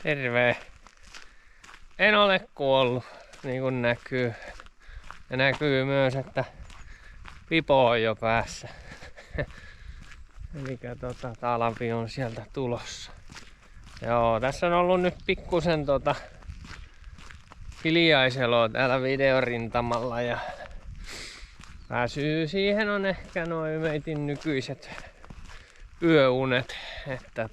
Terve. En ole kuollut, niin kuin näkyy. Ja näkyy myös, että pipo on jo päässä. Eli talvi on sieltä tulossa. Joo, tässä on ollut nyt pikkusen hiljaiseloa täällä videorintamalla ja syy siihen on ehkä noin meitin nykyiset yöunet, että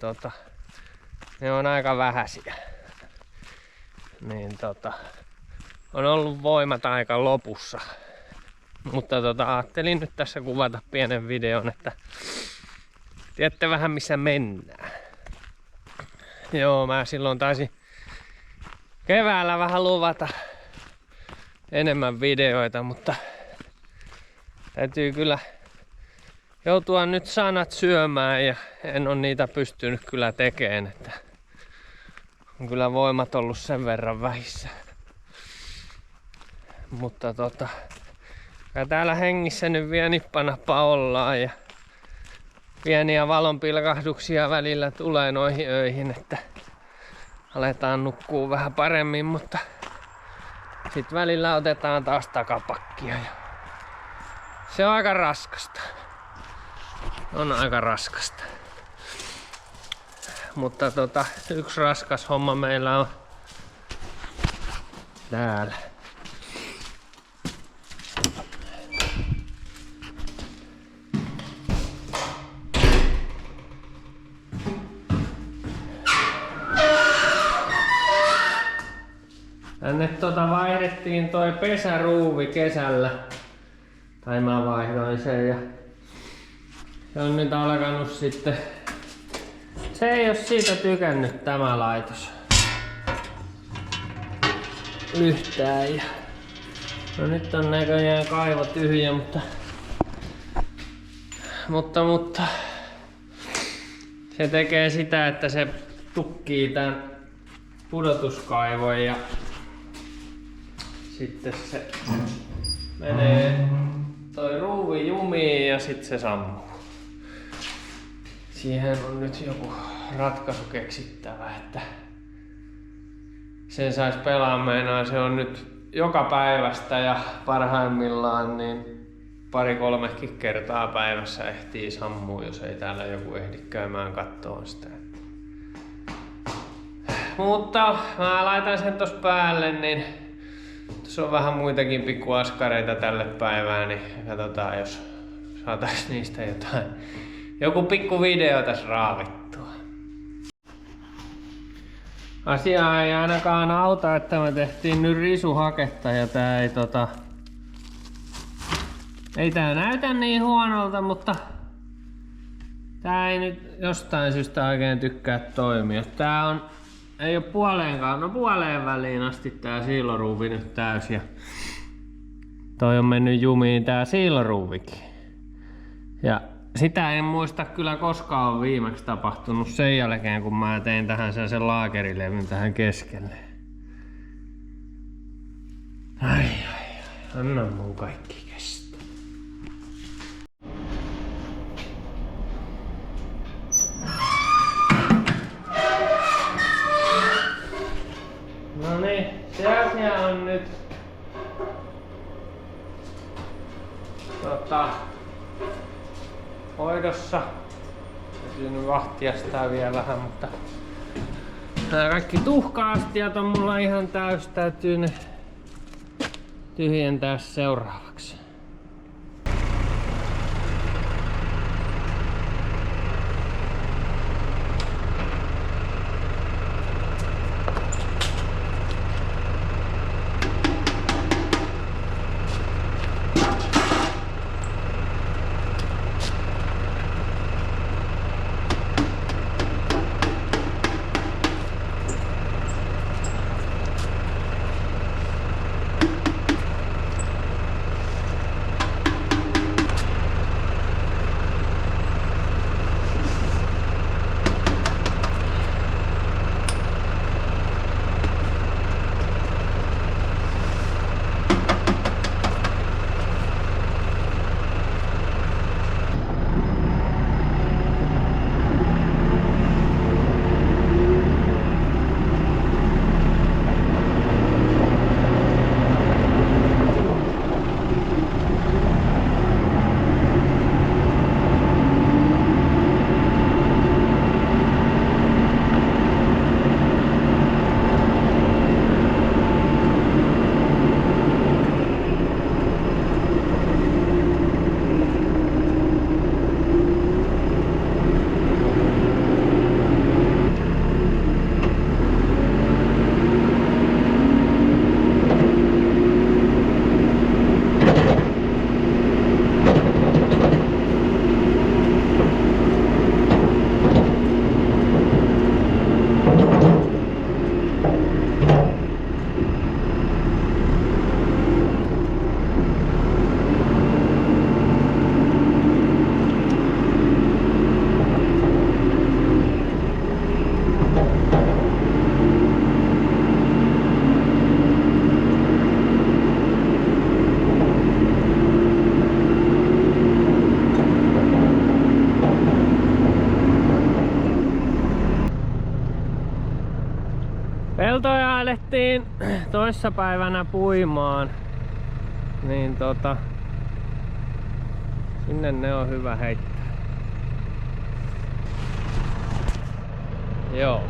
ne on aika vähäisiä. Niin on ollut voimat aika lopussa. Mutta ajattelin nyt tässä kuvata pienen videon, että tiedätte vähän missä mennään. Joo, mä silloin taisin keväällä vähän luvata enemmän videoita, mutta täytyy kyllä joutua nyt sanat syömään ja en ole niitä pystynyt kyllä tekemään, että on kyllä voimat ollut sen verran vähissä. Mutta täällä hengissä nyt vielä nippanappa ollaan ja pieniä valonpilkahduksia välillä tulee noihin öihin, että aletaan nukkua vähän paremmin, mutta sitten välillä otetaan taas takapakkia ja se on aika raskasta. On aika raskasta. Mutta yksi raskas homma meillä on täällä. Tänne vaihdettiin toi pesäruuvi kesällä. Tai mä vaihdoin sen ja se on nyt alkanut sitten. Se ei oo siitä tykännyt tämä laitos yhtään. Ja no nyt on näköjään kaivo tyhjä, mutta se tekee sitä, että se tukkii tän pudotuskaivon ja sitten se menee toi ruuvi jumiin ja sitten se sammuu. Siihen on nyt joku ratkaisu keksittävä, että sen sais pelaamaan. Se on nyt joka päivästä ja parhaimmillaan niin 2-3 kertaa päivässä ehtii sammua, jos ei täällä joku ehdi käymään kattoon sitä. Mutta mä laitan sen tossa päälle, niin tuossa on vähän muitakin pikkuaskareita tälle päivään, niin katsotaan jos saatais niistä jotain. Joku pikku video tässä raavittua. Asia ei ainakaan auta, että me tehtiin nyt risuhaketta ja tää ei tää näytä niin huonolta, mutta tää ei nyt jostain syystä oikein tykkää toimia. Tää ei oo puoleen väliin asti tää siiloruuvi nyt täys ja toi on mennyt jumiin tää siiloruuvikin. Ja sitä en muista kyllä koskaan on viimeksi tapahtunut sen jälkeen, kun mä tein tähän sen laakerilevyn tähän keskelle. Ai, anna mun kaikki kestä. No niin, se asia on nyt hoidossa. Täytyy nyt vahtia sitä vielä vähän, mutta nämä kaikki tuhka-astiat on mulla ihan täys. Täytyy ne tyhjentää seuraavaksi. alettiin toissapäivänä puimaan, niin sinne ne on hyvä heittää. Joo,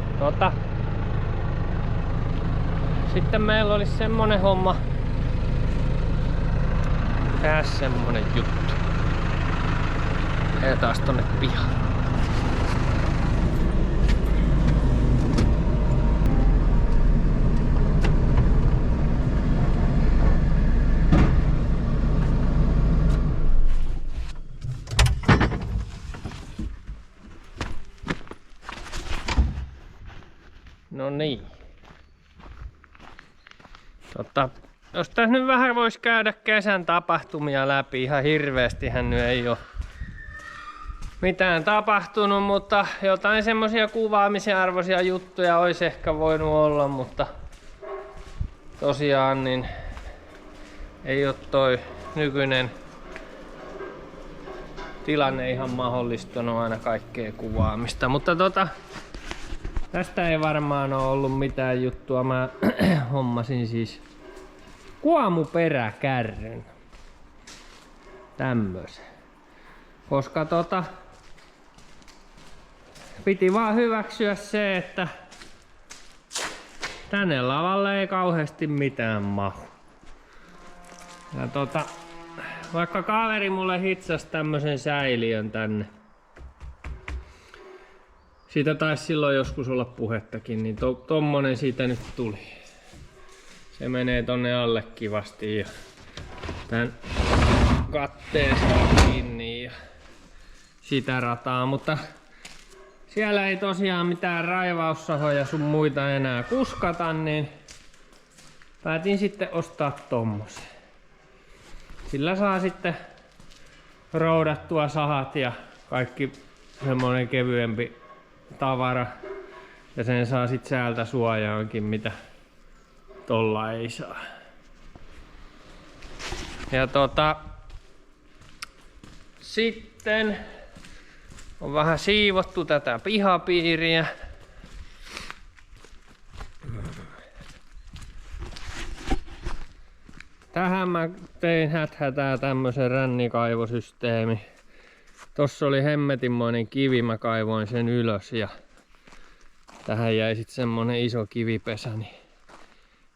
sitten meillä olisi semmonen homma tehdä semmonen juttu. Ja taas tonne pihaan. No niin. Jos tässä nyt vähän voisi käydä kesän tapahtumia läpi, ihan hirveästihän nyt ei ole mitään tapahtunut, mutta jotain semmosia kuvaamisen arvoisia juttuja olisi ehkä voinut olla, mutta tosiaan niin ei ole toi nykyinen tilanne ihan mahdollistanut aina kaikkea kuvaamista, mutta tästä ei varmaan ole ollut mitään juttua. Mä hommasin siis kuomuperäkärryn. Tämmösen. Koska piti vaan hyväksyä se, että tänne lavalle ei kauheasti mitään mahu. Ja vaikka kaveri mulle hitsasi tämmösen säiliön tänne. Siitä taisi silloin joskus olla puhettakin, niin tommonen siitä nyt tuli. Se menee tonne alle kivasti ja tän katteen saa kiinni ja sitä rataa, mutta siellä ei tosiaan mitään raivaussahoja sun muita enää kuskata, niin päätin sitten ostaa tommosen. Sillä saa sitten roudattua sahat ja kaikki semmonen kevyempi tavara. Ja sen saa sit säältä suojaankin, mitä tolla ei saa. Ja sitten on vähän siivottu tätä pihapiiriä. Tähän mä tein häthätää tämmösen rännikaivosysteemi. Tossa oli hemmetinmoinen kivi, mä kaivoin sen ylös ja tähän jäi sit semmonen iso kivipesä, niin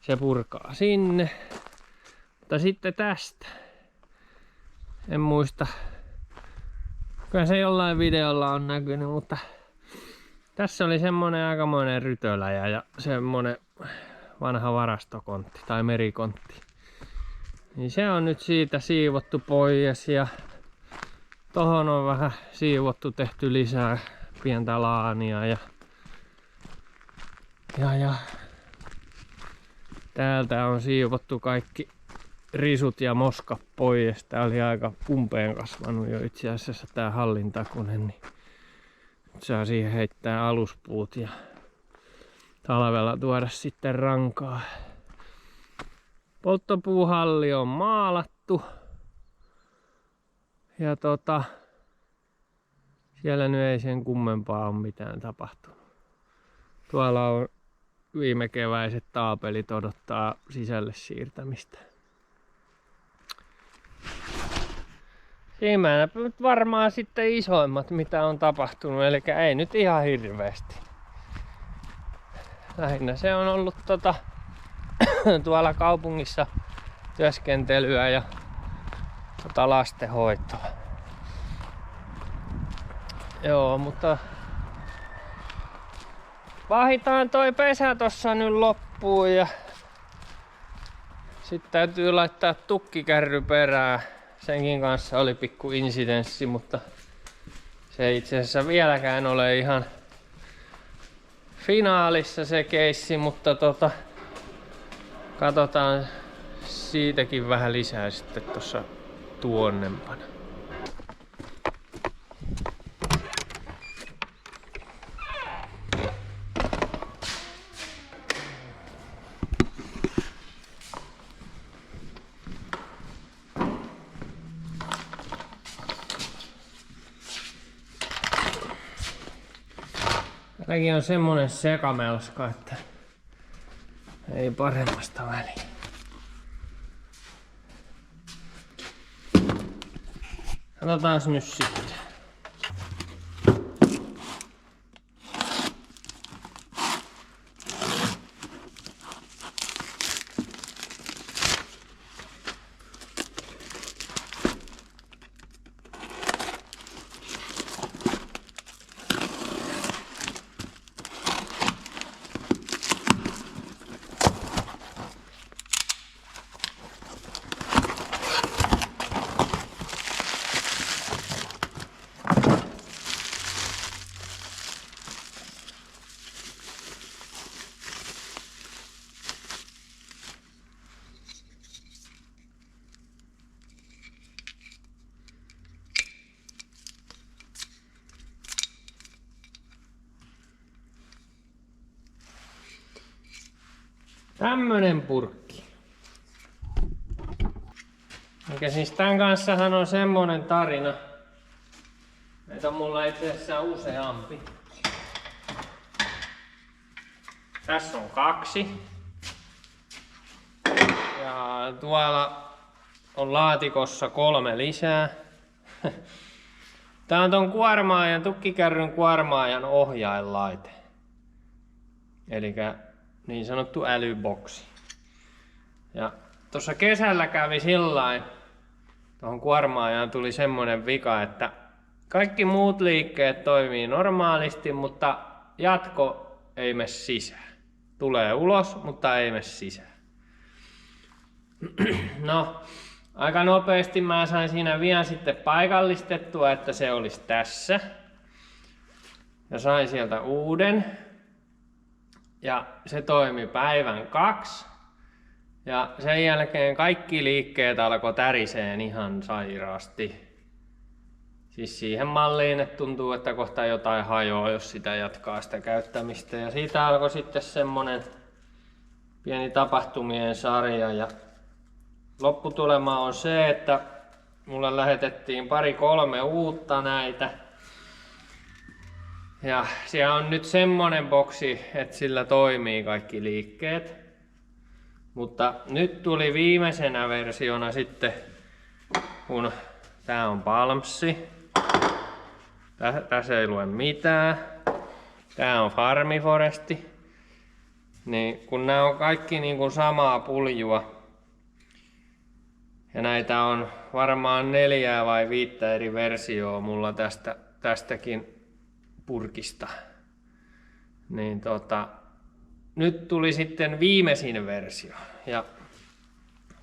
se purkaa sinne. Mutta sitten tästä. En muista. Kyllä se jollain videolla on näkynyt, mutta tässä oli semmonen aikamoinen rytöläjä ja semmonen vanha varastokontti tai merikontti. Niin se on nyt siitä siivottu pois ja tohon on vähän siivottu, tehty lisää pientä laania ja täältä on siivottu kaikki risut ja moskat pois. Tää oli aika umpeen kasvanut jo itse asiassa tää hallintakunen, niin nyt saa siihen heittää aluspuut ja talvella tuoda sitten rankaa. Polttopuuhalli on maalattu ja siellä nyt ei sen kummempaa ole mitään tapahtunut. Tuolla on viime keväiset taapelit odottaa sisälle siirtämistä. Siinä nyt varmaan sitten isoimmat mitä on tapahtunut, eli ei nyt ihan hirveästi. Lähinnä se on ollut tuolla kaupungissa työskentelyä ja lastenhoitoa. Joo, mutta vahitaan toi pesä tossa nyt loppuun ja sitten täytyy laittaa tukkikärry perään. Senkin kanssa oli pikku insidenssi, mutta se ei itse asiassa vieläkään ole ihan finaalissa se keissi, mutta katsotaan siitäkin vähän lisää sitten tuossa tuonnempana. Tämäkin on semmonen sekamelska, että Ei paremmasta väliä. Katsotaan nyt sitten. Tämmönen purkki. Mikä siis tän kanssahan on semmonen tarina, että mulla itse asiassa useampi. Tässä on 2. Ja tuolla on laatikossa 3 lisää. Tää on ton kuormaajan, tukkikärryn kuormaajan ohjainlaite. Elikkä niin sanottu älyboksi. Ja tuossa kesällä kävi sillain, tuohon kuormaajaan tuli semmonen vika, että kaikki muut liikkeet toimii normaalisti, mutta jatko ei mene sisään. Tulee ulos, mutta ei mene sisään. No, aika nopeasti mä sain siinä vielä sitten paikallistettua, että se olisi tässä. Ja sain sieltä uuden. Ja se toimi päivän 2. Ja sen jälkeen kaikki liikkeet alkoi täriseen ihan sairaasti. Siis siihen malliin, että tuntuu, että kohta jotain hajoaa, jos sitä jatkaa sitä käyttämistä. Ja siitä alkoi sitten semmonen pieni tapahtumien sarja. Ja lopputulema on se, että mulle lähetettiin 2-3 uutta näitä. Ja siellä on nyt semmonen boksi, että sillä toimii kaikki liikkeet. Mutta nyt tuli viimeisenä versiona sitten, kun tää on Palmsi. Tässä ei lue mitään. Tää on Farmiforesti. Niin kun nämä on kaikki niin kuin samaa puljua. Ja näitä on varmaan 4 vai 5 eri versioa mulla tästäkin purkista. Niin nyt tuli sitten viimeisin versio. Ja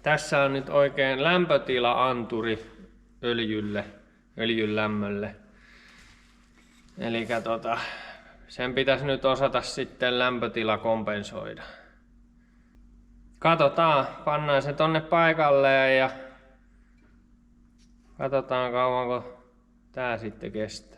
tässä on nyt oikein lämpötila-anturi öljyn lämmölle. Eli sen pitäisi nyt osata sitten lämpötila kompensoida. Katsotaan, pannaan se tonne paikalleen ja katsotaan kauanko tää sitten kestää.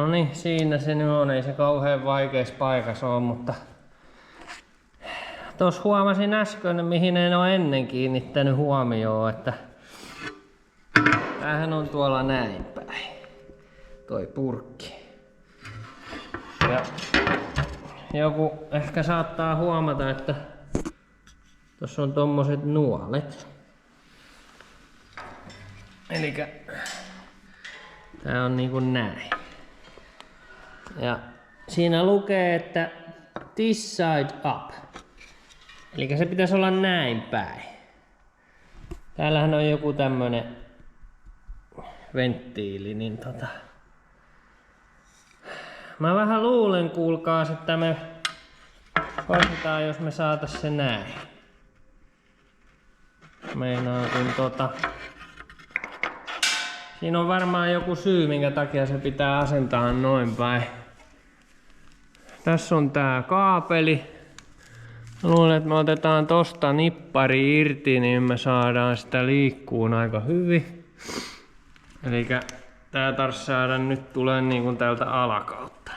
No niin, siinä se nyt on. Ei se kauhean vaikeassa paikassa ole, mutta tuossa huomasin äsken, mihin en ole ennen kiinnittänyt huomioon, että tämähän on tuolla näin päin, toi purkki. Ja joku ehkä saattaa huomata, että tuossa on tommoset nuolet. Elikkä tää on niinku näin. Ja siinä lukee, että this side up. Elikkä se pitäisi olla näin päin. Täällähän on joku tämmönen venttiili, niin mä vähän luulen, kuulkaas, että me koitetaan, jos me saatais se näin. Meinaa kun siinä on varmaan joku syy, minkä takia se pitää asentaa noin päin. Tässä on tää kaapeli. Mä luulen, että me otetaan tosta nippari irti, niin me saadaan sitä liikkuun aika hyvin. Elikkä tää tarvitsisi saada nyt tulee niinku täältä alakautta.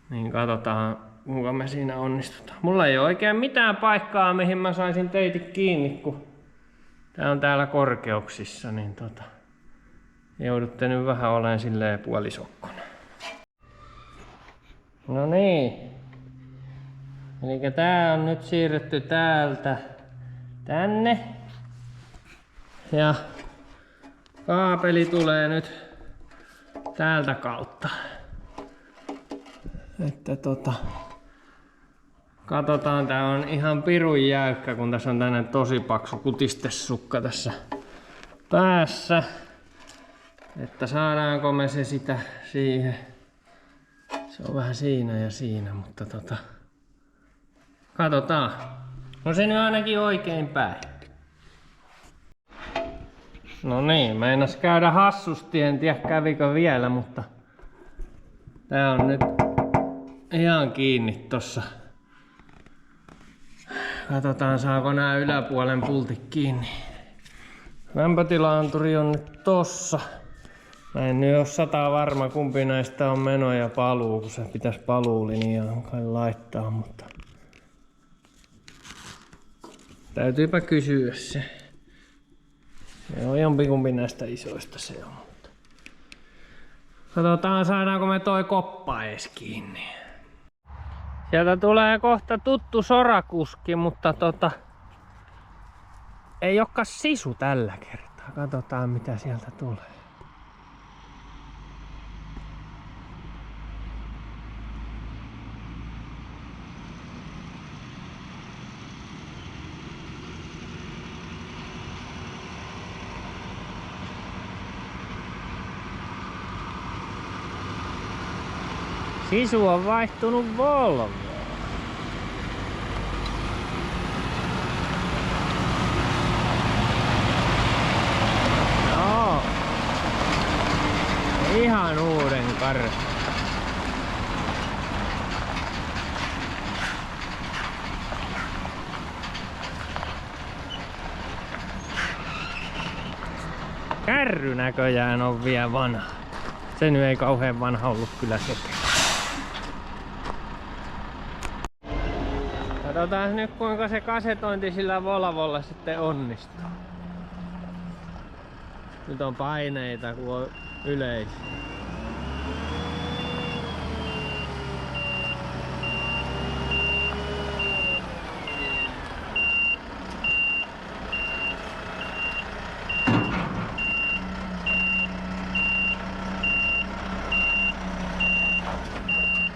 Niin katsotaan, kuinka me siinä onnistutaan. Mulla ei ole oikein mitään paikkaa, mihin mä saisin teitä kiinni, kun tää on täällä korkeuksissa, niin joudutte nyt vähän olemaan silleen puolisokkona. No niin. Elikkä tää on nyt siirretty täältä tänne. Ja kaapeli tulee nyt täältä kautta. Että katsotaan, tää on ihan pirun jäykkä, kun tässä on tämmönen tosi paksu kutistesukka tässä päässä. Että saadaanko me se sitä siihen. Se on vähän siinä ja siinä, mutta katsotaan. No se nyt ainakin oikein päin. No niin, meinas käydä hassusti, en tiedä kävikö vielä, mutta tää on nyt ihan kiinni tossa. Katsotaan, saako nää yläpuolen pultit kiinni. Lämpötilaanturi on nyt tossa. Mä en nyt oo 100 varma, kumpi näistä on meno ja paluu, kun se pitäisi paluulinjaan kai laittaa, mutta täytyypä kysyä se. Se on jompikumpi näistä isoista se on. Mutta katsotaan, saadaanko me toi koppa ees kiinni. Sieltä tulee kohta tuttu sorakuski, mutta ei olekaan sisu tällä kertaa. Katsotaan mitä sieltä tulee. Sisu on vaihtunut Volvoon. Joo. Ihan uuden kartan. Kärry näköjään on vielä vanha. Se nyt ei kauhean vanha ollut kyllä sekään. Katsotaan nyt kuinka se kasetointi sillä Volvolla sitten onnistuu. Nyt on paineita kun on yleisiä.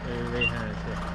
Hyvinhän se.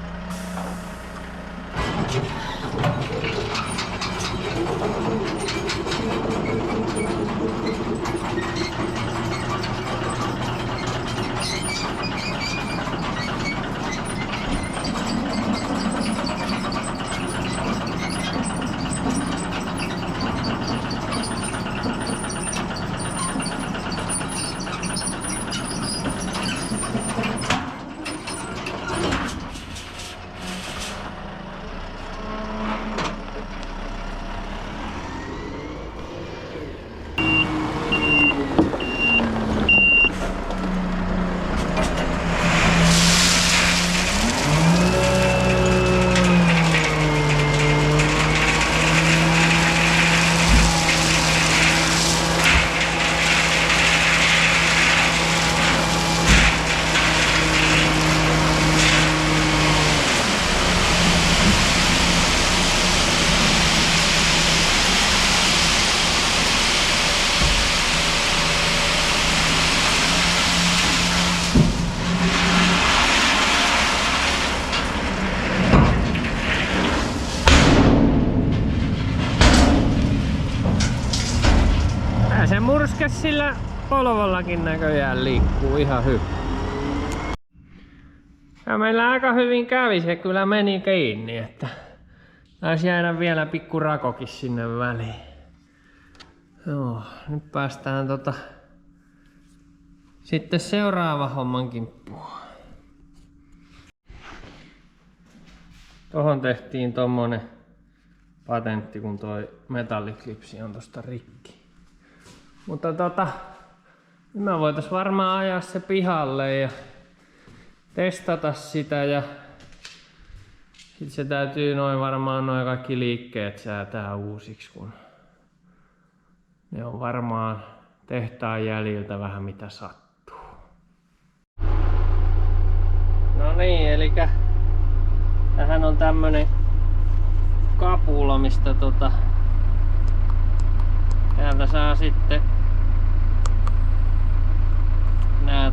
purske sillä polvollakin näköjään liikkuu ihan hyvin. Ja meillä aika hyvin kävi, se kyllä meni kiinni, että taisi jäädä vielä pikku rakokin sinne väliin. Joo, nyt päästään sitten seuraava homman kimppuun. Tohon tehtiin tommonen patentti, kun toi metalliklipsi on tosta rikki. Mutta me voitais varmaan ajaa se pihalle ja testata sitä, ja sit se täytyy varmaan noin kaikki liikkeet säätää uusiksi, kun ne on varmaan tehtaan jäljiltä vähän mitä sattuu. No niin, eli tähän on tämmönen kapula, mistä täältä saa sitten nää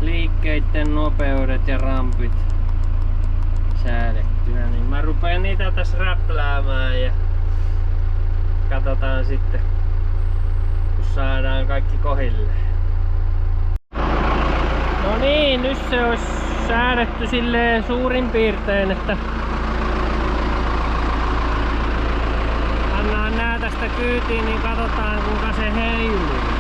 liikkeiden nopeudet ja rampit säädettyä, niin mä rupeen niitä tässä räpläämään ja katsotaan sitten, kun saadaan kaikki kohilleen. No niin, nyt se olisi säädetty silleen suurin piirtein, että pannaan nää tästä kyytiin, niin katsotaan kuinka se heiluu.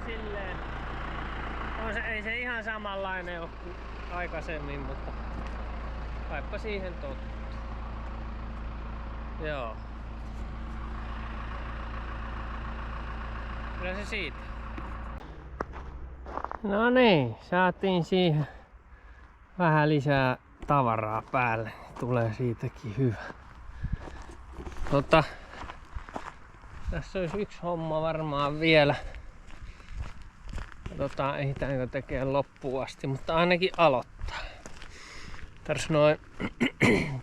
silleen. Ei se ihan samanlainen ole kuin aikaisemmin, mutta Kaipa siihen tottuu. Joo. Kyllä se siitä. No niin, saatiin siihen vähän lisää tavaraa päälle. Tulee siitäkin hyvä. Tässä olisi yksi homma varmaan vielä. Katsotaan ehditäänkö tekemään loppuun asti, mutta ainakin aloittaa. Tarvitsisi noin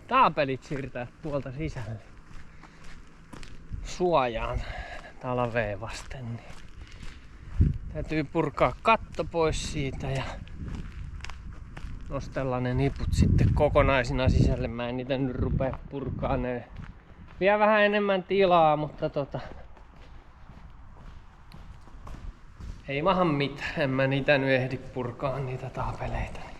taapelit siirtää tuolta sisälle suojaan talveen vasten. Niin täytyy purkaa katto pois siitä ja nostella ne niput sitten kokonaisina sisälle. Mä en niitä nyt rupea purkaa, ne vie vähän enemmän tilaa, mutta ei mahan mitään. En mä niitä nyt ehdi purkaa niitä taapeleita.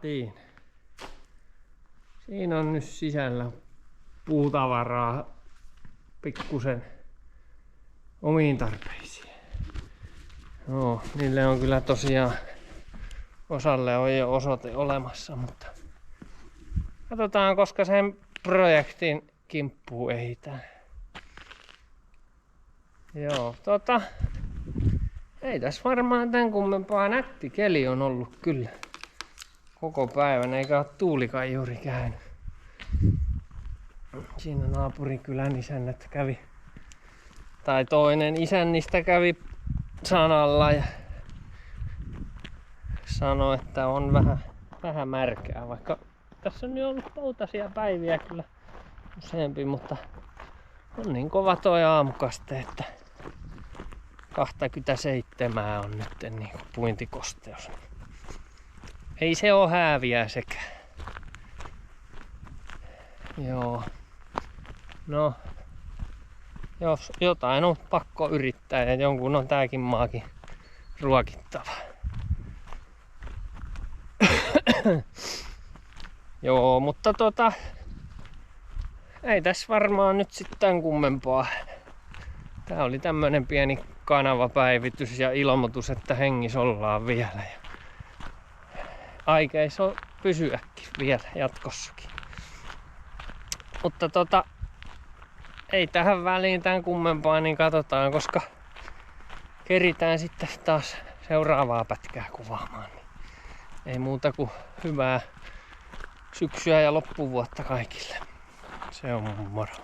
saatiin. Siinä on nyt sisällä puutavaraa pikkusen omiin tarpeisiin. Joo, niille on kyllä tosiaan osalle on jo osoite olemassa, mutta katsotaan koska sen projektin kimppuun ehditään. Joo, ei tässä varmaan tän kummempaa. Nätti keli on ollut kyllä koko päivän, eikä ole tuulikaan juuri käynyt. Siinä naapurikylän isännät kävi, tai toinen isännistä kävi sanalla ja sanoi, että on vähän märkää, vaikka tässä on jo ollut poutaisia päiviä kyllä useampi, mutta on niin kova toi aamukaste, että 27 on nyt niin kuin puintikosteus. Ei se oo hääviä sekään. Joo. No, jos jotain on pakko yrittää ja jonkun on tääkin maakin ruokittava. Joo, mutta ei tässä varmaan nyt sitten kummempaa. Tää oli tämmönen pieni kanavapäivitys ja ilmoitus, että hengissä ollaan vielä. Ja aikeis on pysyäkin vielä jatkossakin. Mutta ei tähän väliin tän kummempaa, niin katsotaan, koska keritään sitten taas seuraavaa pätkää kuvaamaan. Niin ei muuta kuin hyvää syksyä ja loppuvuotta kaikille. Se on moro.